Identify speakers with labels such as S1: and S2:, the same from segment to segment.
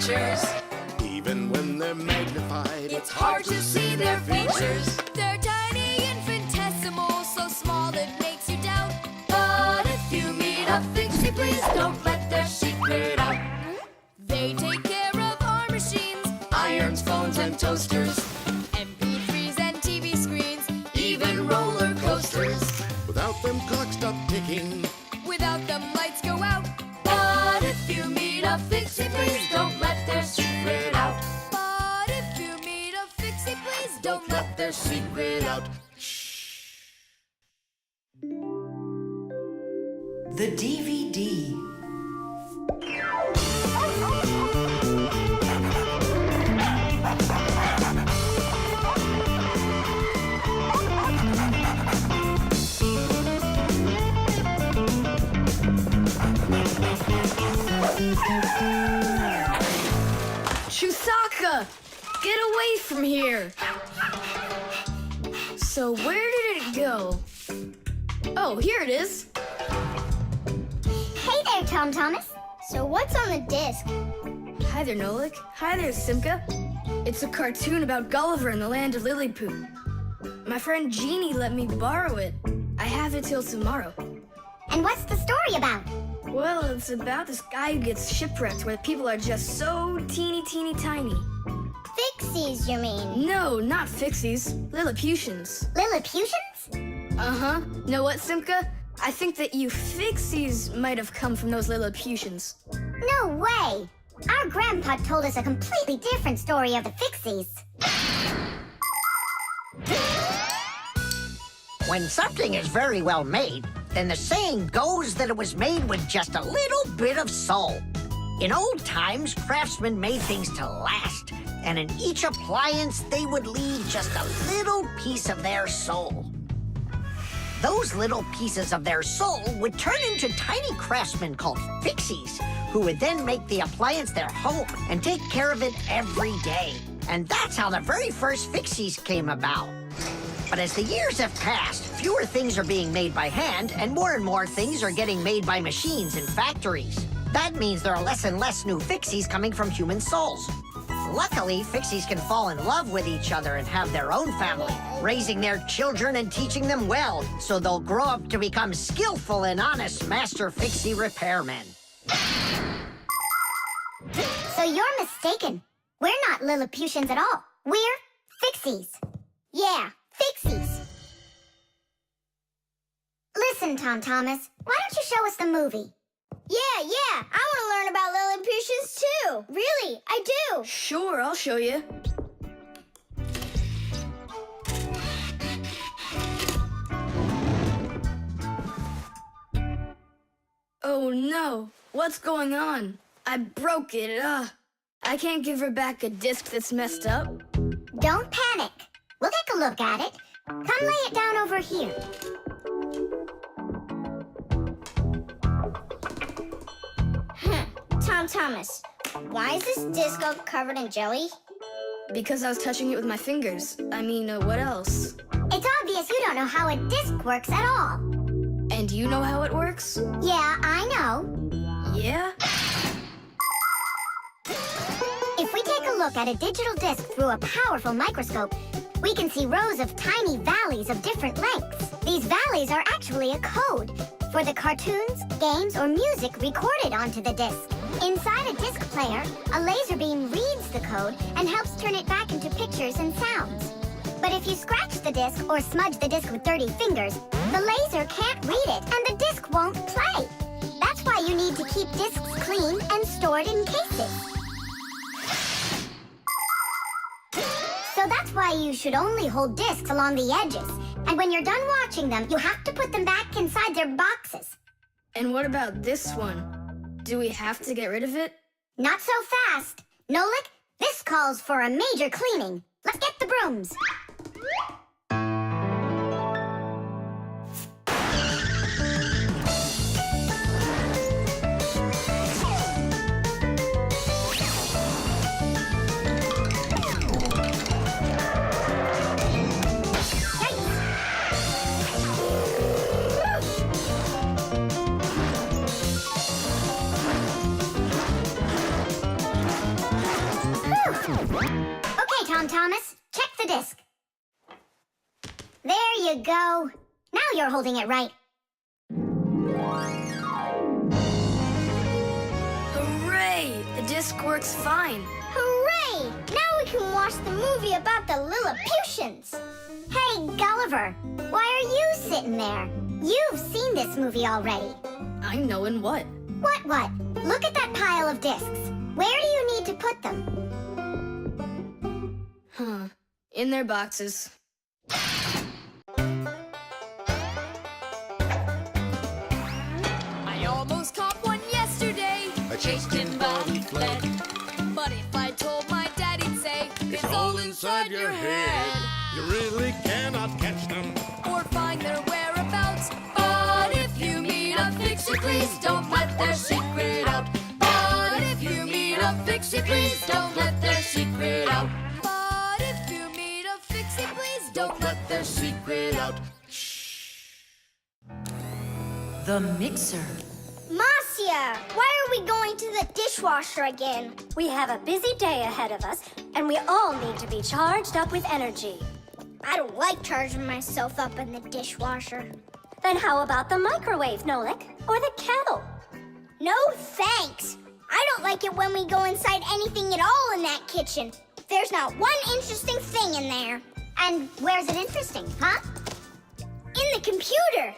S1: pictures.
S2: Even when they're magnified,
S1: It's hard to see their features.
S3: They're tiny, infinitesimal, so small it makes you doubt.
S1: But if you meet a Fixie, please don't let their secret out.
S3: They take care of our machines,
S1: Irons, phones, and toasters,
S3: MP3s and TV screens.
S1: even roller coasters.
S2: without them clocks stop ticking.
S3: Without them, lights go out.
S1: But if you meet a Fixie, please don't let their secret out.
S3: But if you meet a Fixie, please don't let
S1: Their secret out.
S4: The DVD.
S5: Chusaka! Get away from here! So where did it go? Oh, here it is.
S6: Hey there, Tom Thomas. So what's on the disc?
S5: Hi there, Nolik. Hi there, Simka. It's a cartoon about Gulliver in the land of Lilliput. My friend Jeannie let me borrow it. I have it till tomorrow.
S6: And what's the story about?
S5: Well, it's about this guy who gets shipwrecked where people are just so teeny tiny.
S6: Fixies, you mean?
S5: No, not Fixies. Lilliputians.
S6: Lilliputians?
S5: Uh-huh. Know what, Simka? I think that you Fixies might have come from those Lilliputians.
S6: No way! Our grandpa told us a completely different story of the Fixies.
S7: When something is very well made, then the saying goes that it was made with just a little bit of soul. In old times, craftsmen made things to last, and in each appliance, they would leave just a little piece of their soul. Those little pieces of their soul would turn into tiny craftsmen called Fixies, who would then make the appliance their home and take care of it every day. And that's how the very first Fixies came about. But as the years have passed, fewer things are being made by hand, and more things are getting made by machines in factories. That means there are less and less new Fixies coming from human souls. Luckily, Fixies can fall in love with each other and have their own family, raising their children and teaching them well, so they'll grow up to become skillful and honest Master Fixie repairmen.
S6: So you're mistaken. We're not Lilliputians at all. We're Fixies. Yeah, Fixies. Listen, Tom Thomas, why don't you show us the movie? Yeah, I want to learn about Lilliputians too. Really, I do.
S5: Sure, I'll show you. Oh no, what's going on? I broke it. I can't give her back a disc that's messed up.
S6: Don't panic. We'll take a look at it. Come lay it down over here. Tom Thomas, why is this disc all covered in jelly?
S5: Because I was touching it with my fingers. I mean, what else?
S6: It's obvious you don't know how a disc works at all.
S5: And you know how it works?
S6: Yeah, I know.
S5: Yeah?
S6: If we take a look at a digital disc through a powerful microscope, we can see rows of tiny valleys of different lengths. These valleys are actually a code for the cartoons, games, or music recorded onto the disc. Inside a disc player, a laser beam reads the code and helps turn it back into pictures and sounds. But if you scratch the disc or smudge the disc with dirty fingers, the laser can't read it and the disc won't play. That's why you need to keep discs clean and stored in cases. So that's why you should only hold discs along the edges. And when you're done watching them, you have to put them back inside their boxes.
S5: And what about this one? Do we have to get rid of it?
S6: Not so fast. Nolik, this calls for a major cleaning. Let's get the brooms. you go. Now you're holding it right.
S5: Hooray! The disc works fine.
S6: Hooray! Now we can watch the movie about the Lilliputians. Hey, Gulliver, why are you sitting there? You've seen this movie already.
S5: I know in what?
S6: What? Look at that pile of discs. Where do you need to put them?
S5: In their boxes.
S3: I almost caught one yesterday.
S2: I chased him, but he fled.
S3: But if I told my dad, he'd say,
S2: It's all inside your head. You really cannot catch them.
S3: or find their whereabouts.
S1: But if you meet a Fixie, please don't let their secret out. But if you meet a Fixie, please don't let their secret out.
S3: But if you meet a Fixie, please don't let
S2: Their secret out.
S4: The mixer.
S6: Marcia, why are we going to the dishwasher again?
S8: We have a busy day ahead of us, and we all need to be charged up with energy.
S6: I don't like charging myself up in the dishwasher.
S8: Then how about the microwave, Nolik? Or the kettle?
S6: No thanks. I don't like it when we go inside anything at all in that kitchen. There's not one interesting thing in there. And where's it interesting, huh? In the computer.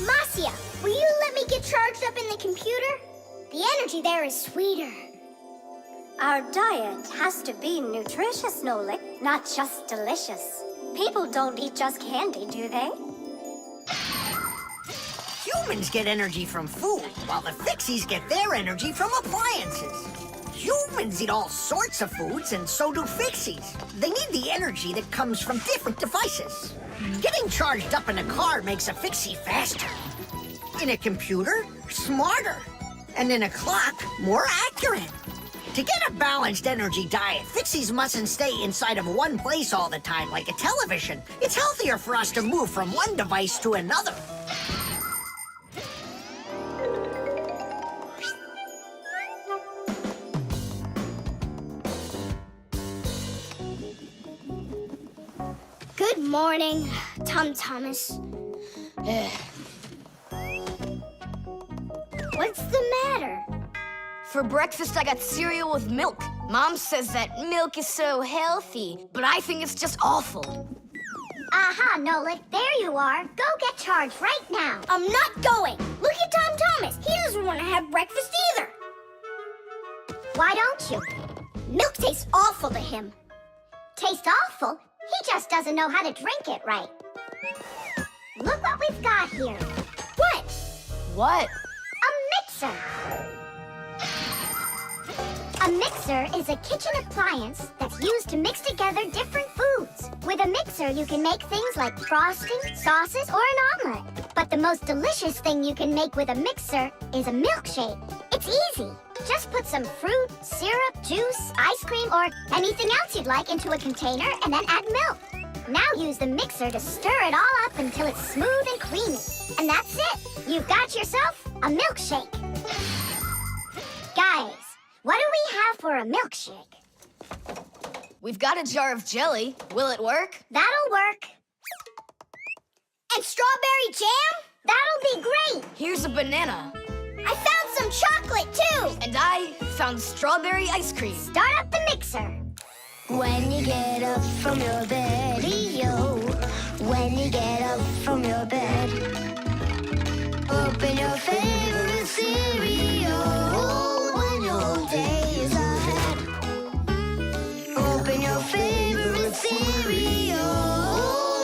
S6: Marcia, will you let me get charged up in the computer? The energy there is sweeter.
S8: Our diet has to be nutritious, Nolik, not just delicious. People don't eat just candy, do they?
S7: Humans get energy from food, while the Fixies get their energy from appliances. Humans eat all sorts of foods, and so do Fixies. They need the energy that comes from different devices. Getting charged up in a car makes a Fixie faster. In a computer, smarter. And in a clock, more accurate. To get a balanced energy diet, Fixies mustn't stay inside of one place all the time like a television. It's healthier for us to move from one device to another.
S6: Good morning, Tom Thomas. What's the matter?
S5: For breakfast, I got cereal with milk. Mom says that milk is so healthy, but I think it's just awful.
S6: Aha, Nolik, there you are. Go get charged right now. I'm not going. Look at Tom Thomas. He doesn't want to have breakfast either. Why don't you? Milk tastes awful to him. Taste awful? He just doesn't know how to drink it right. Look what we've got here. What?
S5: What?
S6: A mixer. A mixer is a kitchen appliance that's used to mix together different foods. With a mixer, you can make things like frosting, sauces, or an omelet. But the most delicious thing you can make with a mixer is a milkshake. It's easy. Just put some fruit, syrup, juice, ice cream, or anything else you'd like into a container and then add milk. Now use the mixer to stir it all up until it's smooth and creamy. And that's it. You've got yourself a milkshake. Guys, what do we have for a milkshake?
S5: We've got a jar of jelly. Will it work?
S6: That'll work. And strawberry jam? That'll be great.
S5: Here's a banana.
S6: I found some chocolate, too.
S5: And I found strawberry ice cream.
S6: Start up the mixer. When you get up from your bed, yo. When you get up from your bed, open your favorite cereal. When your day is ahead, open your favorite cereal.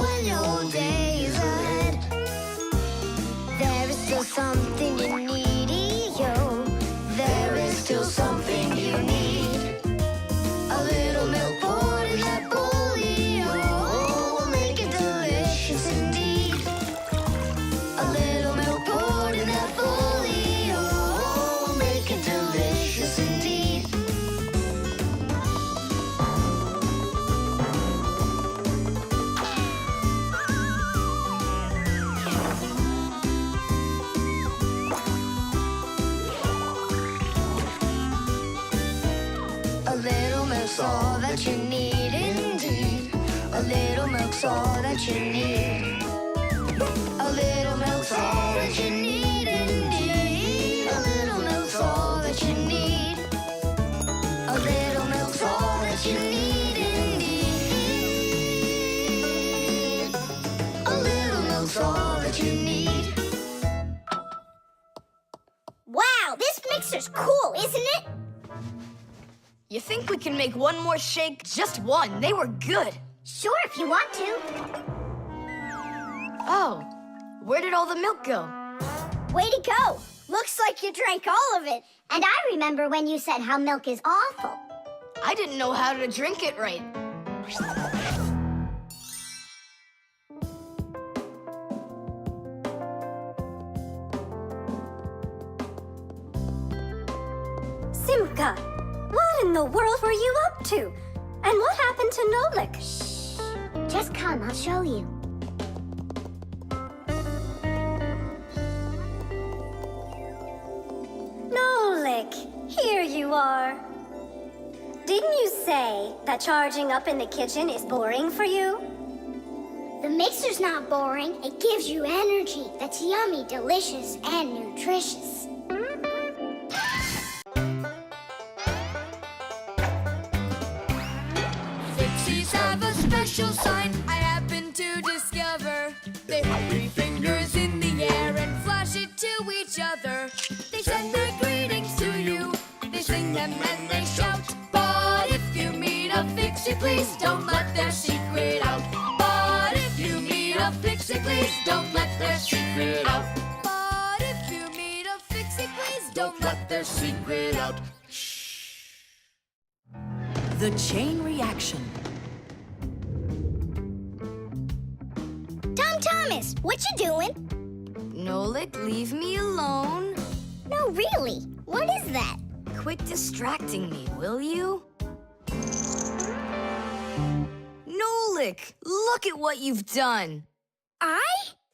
S6: When your day is ahead, there is still something you need, yo. There is still something you need. A little milk poured in that bowl, yo, will make it delicious indeed. A little milk poured in that bowl, yo, will make it delicious indeed. A little milk's all that you need indeed. A
S5: little milk's all that you need. A little milk's all that you need indeed. A little milk's all that you need. A little milk's all that you need indeed. A little milk's all that you need.
S6: Wow, this mixer's cool, isn't it?
S5: You think we can make one more shake? Just one. They were good.
S6: Sure, if you want to.
S5: Oh, where did all the milk go?
S6: Way to go. Looks like you drank all of it. And I remember when you said how milk is awful.
S5: I didn't know how to drink it right.
S8: Simka, what in the world were you up to? And what happened to Nolik?
S6: Shh. Just come, I'll show you.
S8: Nolik, here you are. Didn't you say that charging up in the kitchen is boring for you?
S6: The mixer's not boring. It gives you energy that's yummy, delicious, and nutritious.
S1: Fixies have a special sign I happen to discover. They hold 3 fingers in the air and flash it to each other. They send their greetings to you. They sing them and they shout. But if you meet a Fixie, please don't let their secret out. But if you meet a Fixie, please don't let their secret out. But if you meet a Fixie, please don't let their secret out.
S4: The chain reaction.
S6: Tom Thomas, what you doing?
S5: Nolik, leave me alone.
S6: No, really. What is that?
S5: Quit distracting me, will you? Nolik, look at what you've done.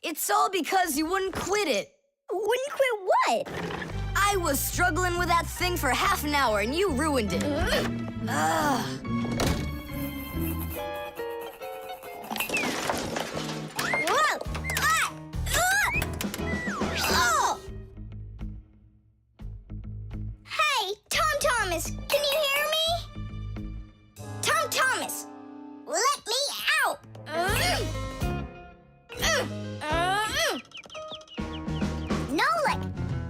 S5: It's all because you wouldn't quit it.
S6: Wouldn't quit what?
S5: I was struggling with that thing for half an hour and you ruined it. Ugh.
S6: Whoa! Oh! Hey, Tom Thomas, can you hear me? Tom Thomas, let me out! Nolik,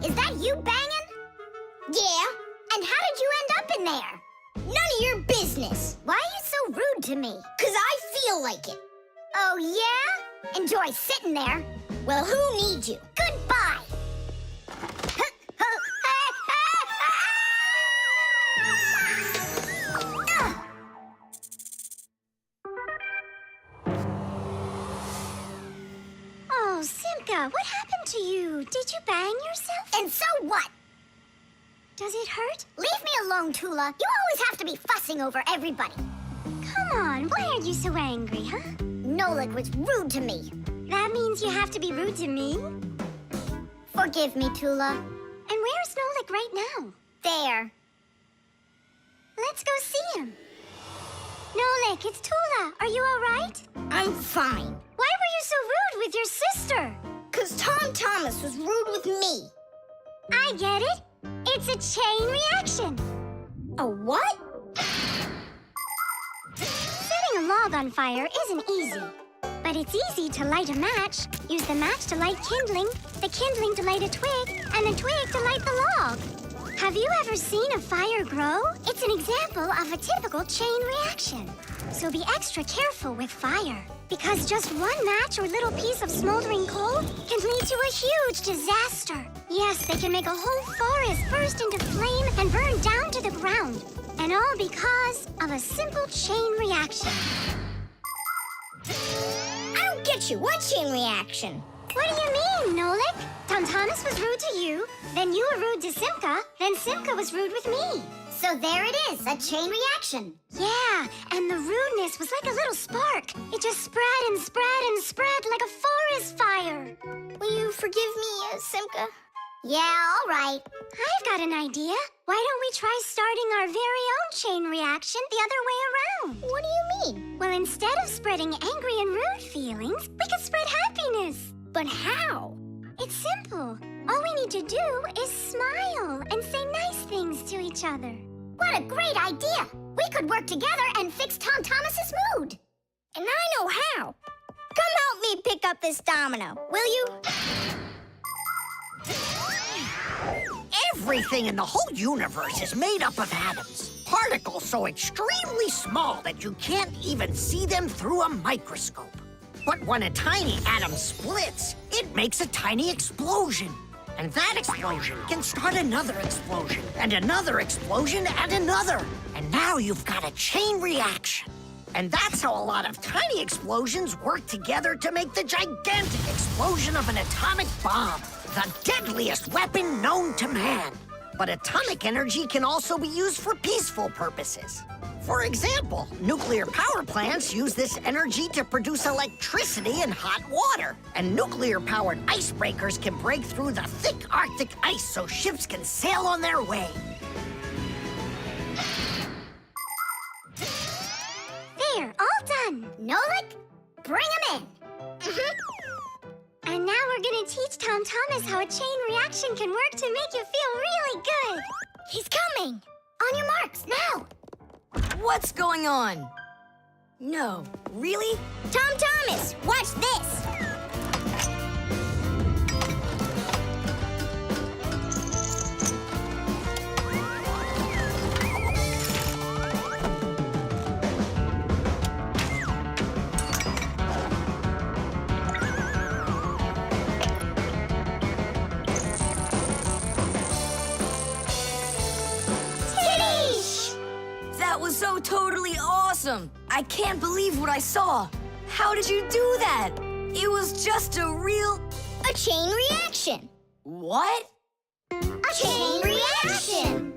S6: is that you banging? Yeah. And how did you end up in there? None of your business. Why are you so rude to me? 'Cause I feel like it. Oh, yeah? Enjoy sitting there. Well, who needs you? Goodbye.
S8: Oh, Simka, what happened to you? Did you bang yourself?
S6: And so what?
S8: Does it hurt?
S6: Leave me alone, Tula. You always have to be fussing over everybody.
S8: Come on, why are you so angry, huh?
S6: Nolik was rude to me.
S8: That means you have to be rude to me?
S6: Forgive me, Tula.
S8: And where's Nolik right now?
S6: There.
S8: Let's go see him. Nolik, it's Tula. Are you all right?
S6: I'm fine.
S8: Why were you so rude with your sister?
S6: 'Cause Tom Thomas was rude with me.
S8: I get it. It's a chain reaction.
S6: A what?
S8: Setting a log on fire isn't easy. But it's easy to light a match. Use the match to light kindling, the kindling to light a twig, and the twig to light the log. Have you ever seen a fire grow? It's an example of a typical chain reaction. So be extra careful with fire, because just one match or little piece of smoldering coal can lead to a huge disaster. Yes, they can make a whole forest burst into flame and burn down to the ground. And all because of a simple chain reaction.
S6: I don't get you. What chain reaction?
S8: What do you mean, Nolik? Tom Thomas was rude to you, then you were rude to Simka, then Simka was rude with me.
S6: So there it is, a chain reaction.
S8: Yeah, and the rudeness was like a little spark. It just spread and spread and spread like a forest fire.
S6: Will you forgive me, Simka? Yeah, all right.
S8: I've got an idea. Why don't we try starting our very own chain reaction the other way around?
S6: What do you mean?
S8: Well, instead of spreading angry and rude feelings, we could spread happiness.
S6: But how?
S8: It's simple. All we need to do is smile and say nice things to each other.
S6: What a great idea! We could work together and fix Tom Thomas's mood.
S5: And I know how. Come help me pick up this domino, will you?
S7: Everything in the whole universe is made up of atoms. Particles so extremely small that you can't even see them through a microscope. But when a tiny atom splits, it makes a tiny explosion. And that explosion can start another explosion, and another explosion, and another. And now you've got a chain reaction. And that's how a lot of tiny explosions work together to make the gigantic explosion of an atomic bomb, the deadliest weapon known to man. But atomic energy can also be used for peaceful purposes. For example, nuclear power plants use this energy to produce electricity and hot water. And nuclear-powered icebreakers can break through the thick Arctic ice so ships can sail on their way.
S8: There, all done.
S6: Nolik, bring him in.
S8: And now we're gonna teach Tom Thomas how a chain reaction can work to make you feel really good.
S6: He's coming. On your marks, now.
S4: What's going on? No, really?
S5: Tom Thomas, watch this.
S4: That was so totally awesome! I can't believe what I saw! How did you do that? It was just a real...
S5: A chain reaction.
S4: What?
S5: A chain reaction.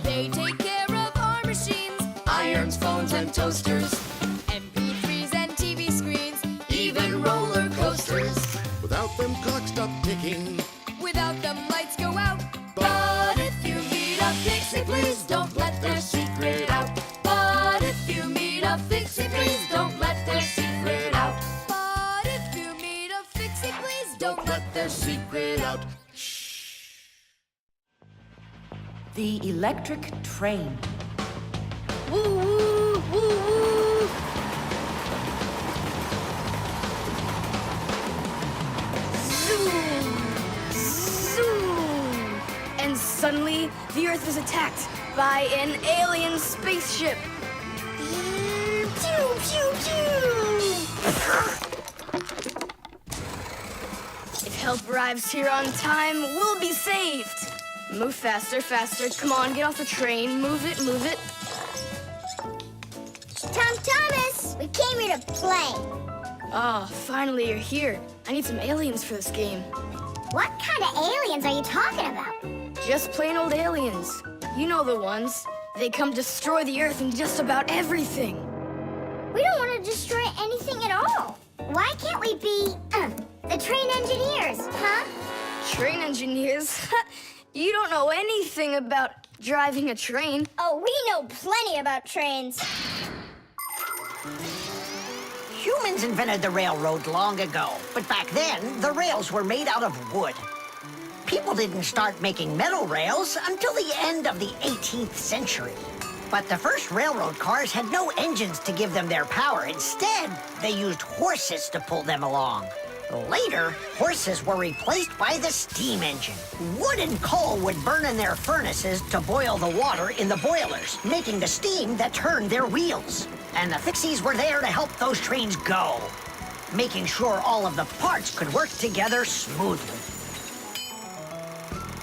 S1: They take care of our machines, irons, phones, and toasters, MP3s and TV screens, even roller coasters.
S2: Without them, clocks stop ticking.
S1: Without them, lights go out. But if you meet a Fixie, please don't let their secret out. But if you meet a Fixie, please don't let their secret out. But if you meet a Fixie, please don't let their secret out.
S4: The electric train.
S1: Woo, woo, woo, woo. Zoom, zoom. And suddenly, the Earth is attacked by an alien spaceship. Pew, pew, pew. If help arrives here on time, we'll be saved. Move faster, faster. Come on, get off the train. Move it, move it.
S5: Tom Thomas, we came here to play.
S1: Oh, finally you're here. I need some aliens for this game.
S6: What kind of aliens are you talking about?
S1: Just plain old aliens. You know the ones. They come destroy the Earth and just about everything.
S6: We don't want to destroy anything at all. Why can't we be, the train engineers, huh?
S1: Train engineers? You don't know anything about driving a train.
S5: Oh, we know plenty about trains.
S7: Humans invented the railroad long ago, but back then, the rails were made out of wood. People didn't start making metal rails until the end of the 18th century. But the first railroad cars had no engines to give them their power. Instead, they used horses to pull them along. Later, horses were replaced by the steam engine. Wood and coal would burn in their furnaces to boil the water in the boilers, making the steam that turned their wheels. And the Fixies were there to help those trains go, making sure all of the parts could work together smoothly.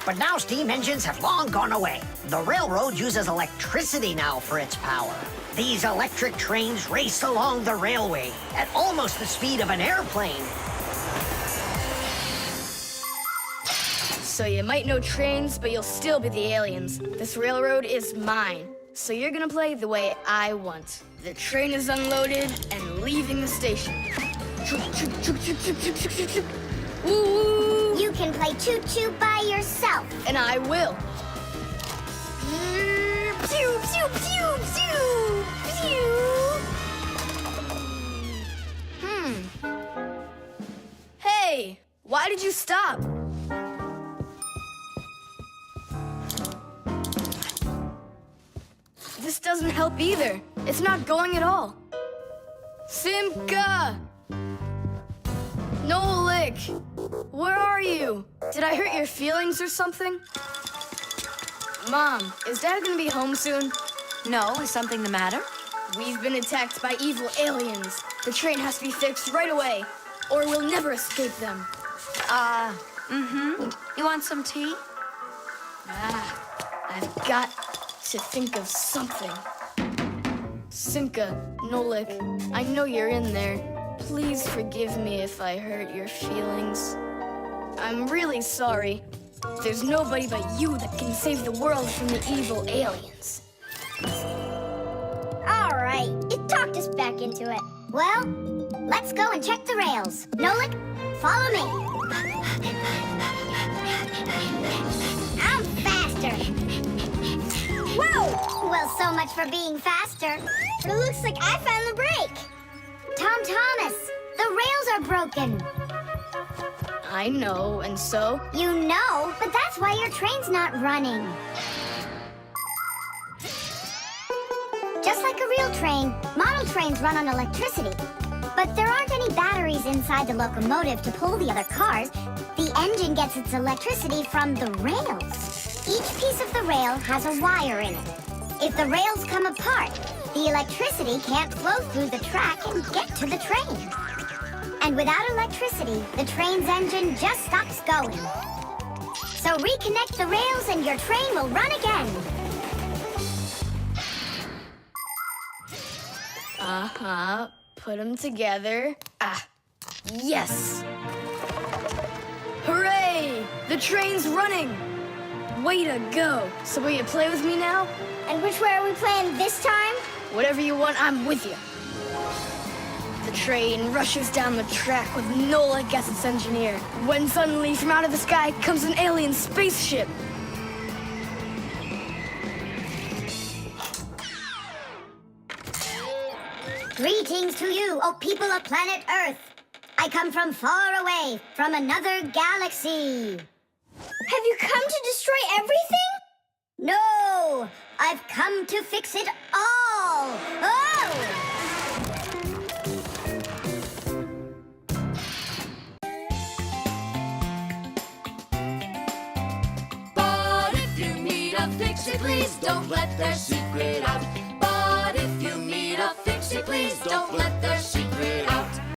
S7: But now steam engines have long gone away. The railroad uses electricity now for its power. These electric trains race along the railway at almost the speed of an airplane.
S1: So you might know trains, but you'll still be the aliens. This railroad is mine. So you're gonna play the way I want. The train is unloaded and leaving the station. Woo!
S6: You can play choo-choo by yourself.
S1: And I will.
S4: Pew, pew, pew, pew.
S1: Hey, why did you stop? This doesn't help either. It's not going at all. Simka! Nolik! Where are you? Did I hurt your feelings or something? Mom, is Dad gonna be home soon?
S4: No, is something the matter?
S1: We've been attacked by evil aliens. The train has to be fixed right away, or we'll never escape them.
S4: You want some tea?
S1: I've got to think of something. Simka, Nolik, I know you're in there. Please forgive me if I hurt your feelings. I'm really sorry. There's nobody but you that can save the world from the evil aliens.
S6: All right, you talked us back into it. Well, let's go and check the rails. Nolik, follow me. I'm faster. Whoa! Well, so much for being faster. But it looks like I found the brake. Tom Thomas, the rails are broken.
S1: I know, and so?
S6: You know, but that's why your train's not running. Just like a real train, model trains run on electricity. But there aren't any batteries inside the locomotive to pull the other cars. The engine gets its electricity from the rails. Each piece of the rail has a wire in it. If the rails come apart, the electricity can't flow through the track and get to the train. And without electricity, the train's engine just stops going. So reconnect the rails and your train will run again.
S1: Put them together. Yes! Hooray! The train's running! Way to go! So will you play with me now?
S6: And which way are we playing this time?
S1: Whatever you want, I'm with you. The train rushes down the track with Nolik as its engineer, when suddenly from out of the sky comes an alien spaceship.
S6: Greetings to you, O people of planet Earth. I come from far away, from another galaxy.
S8: Have you come to destroy everything?
S6: No, I've come to fix it all. Oh!
S3: But if you meet a Fixie, please don't let their secret out. But if you meet a Fixie, please don't let